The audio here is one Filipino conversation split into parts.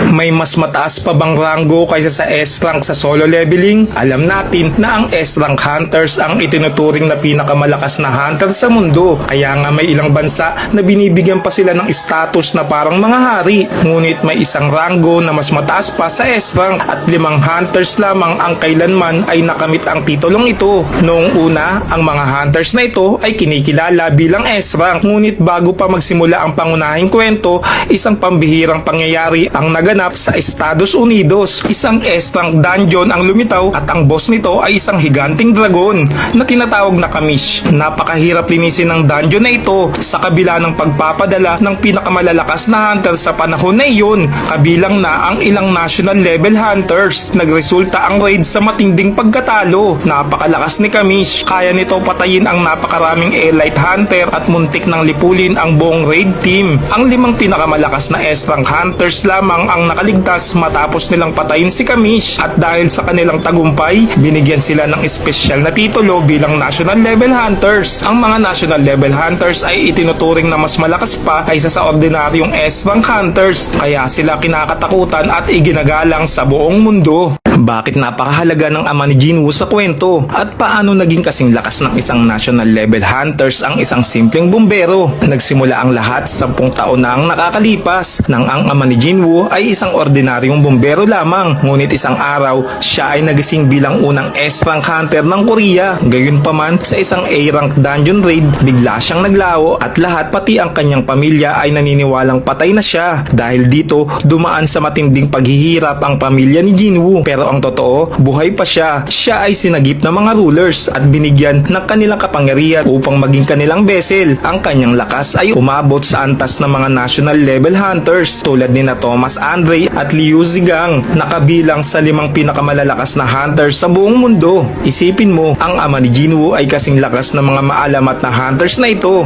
May mas mataas pa bang ranggo kaysa sa S-rank sa solo leveling? Alam natin na ang S-rank hunters ang itinuturing na pinakamalakas na hunter sa mundo. Kaya nga may ilang bansa na binibigyan pa sila ng status na parang mga hari. Ngunit may isang ranggo na mas mataas pa sa S-rank at 5 hunters lamang ang kailanman ay nakamit ang titulong ito. Noong una, ang mga hunters na ito ay kinikilala bilang S-rank. Ngunit bago pa magsimula ang pangunahing kwento, isang pambihirang pangyayari ang naganap sa Estados Unidos. Isang S-rank dungeon ang lumitaw at ang boss nito ay isang higanting dragon na tinatawag na Kamish. Napakahirap linisin ng dungeon na ito sa kabila ng pagpapadala ng pinakamalalakas na hunter sa panahon na iyon, kabilang na ang ilang national level hunters. Nagresulta ang raid sa matinding pagkatalo. Napakalakas ni Kamish, kaya nito patayin ang napakaraming elite hunter at muntik nang lipulin ang buong raid team. Ang 5 pinakamalakas na S-rank hunters lamang ang nakaligtas matapos nilang patayin si Kamish, at dahil sa kanilang tagumpay, binigyan sila ng espesyal na titulo bilang national level hunters. Ang mga national level hunters ay itinuturing na mas malakas pa kaysa sa ordinaryong S-rank hunters, kaya sila kinakatakutan at iginagalang sa buong mundo. Bakit napakahalaga ng ama ni Jinwoo sa kwento? At paano naging kasing lakas ng isang national level hunters ang isang simpleng bumbero? Nagsimula ang lahat 10 taon na ang nakakalipas nang ang ama ni Jinwoo ay isang ordinaryong bumbero lamang. Ngunit isang araw, siya ay nagising bilang unang S-rank hunter ng Korea. Gayunpaman, sa isang A-rank dungeon raid, bigla siyang naglaho at lahat pati ang kanyang pamilya ay naniniwalang patay na siya. Dahil dito, dumaan sa matinding paghihirap ang pamilya ni Jinwoo. Pero ang totoo, buhay pa siya. Siya ay sinagip ng mga rulers at binigyan ng kanilang kapangyarihan upang maging kanilang vessel. Ang kanyang lakas ay umabot sa antas ng mga national level hunters tulad ni na Thomas Andre at Liu Zigang, na kabilang sa 5 pinakamalalakas na hunters sa buong mundo. Isipin mo, ang ama ni Jinwoo ay kasing lakas ng mga maalamat na hunters na ito.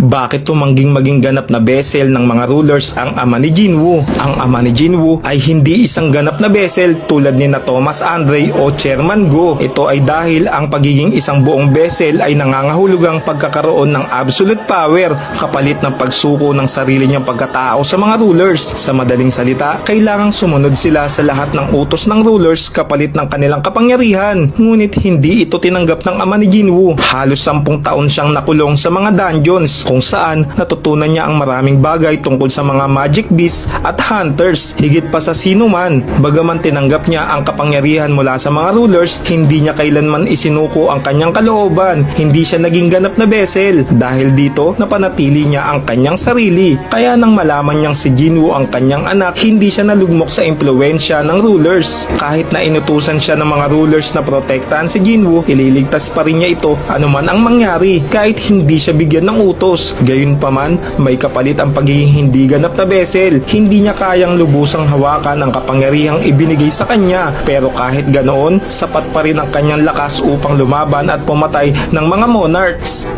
Bakit tumangging maging ganap na vessel ng mga rulers ang ama ni Jinwoo? Ang ama ni Jinwoo ay hindi isang ganap na vessel tulad ni na Thomas Andre o Chairman Go. Ito ay dahil ang pagiging isang buong vessel ay nangangahulugang pagkakaroon ng absolute power kapalit ng pagsuko ng sarili niyang pagkatao sa mga rulers. Sa madaling salita, kailangang sumunod sila sa lahat ng utos ng rulers kapalit ng kanilang kapangyarihan. Ngunit hindi ito tinanggap ng ama ni Jinwoo. Halos 10 taon siyang nakulong sa mga dungeons, kung saan natutunan niya ang maraming bagay tungkol sa mga magic beasts at hunters, higit pa sa sino man. Bagaman tinanggap niya ang kapangyarihan mula sa mga rulers, hindi niya kailanman isinuko ang kanyang kalooban. Hindi siya naging ganap na vessel. Dahil dito, napanatili niya ang kanyang sarili. Kaya nang malaman niyang si Jinwoo ang kanyang anak, hindi siya nalugmok sa impluwensya ng rulers. Kahit na inutusan siya ng mga rulers na protektahan si Jinwoo, ililigtas pa rin niya ito anuman ang mangyari, kahit hindi siya bigyan ng utos. Gayunpaman, may kapalit ang pagiging hindi ganap na vessel. Hindi niya kayang lubusang hawakan ang kapangyarihang ibinigay sa kanya, pero kahit ganoon, sapat pa rin ang kanyang lakas upang lumaban at pumatay ng mga monarchs.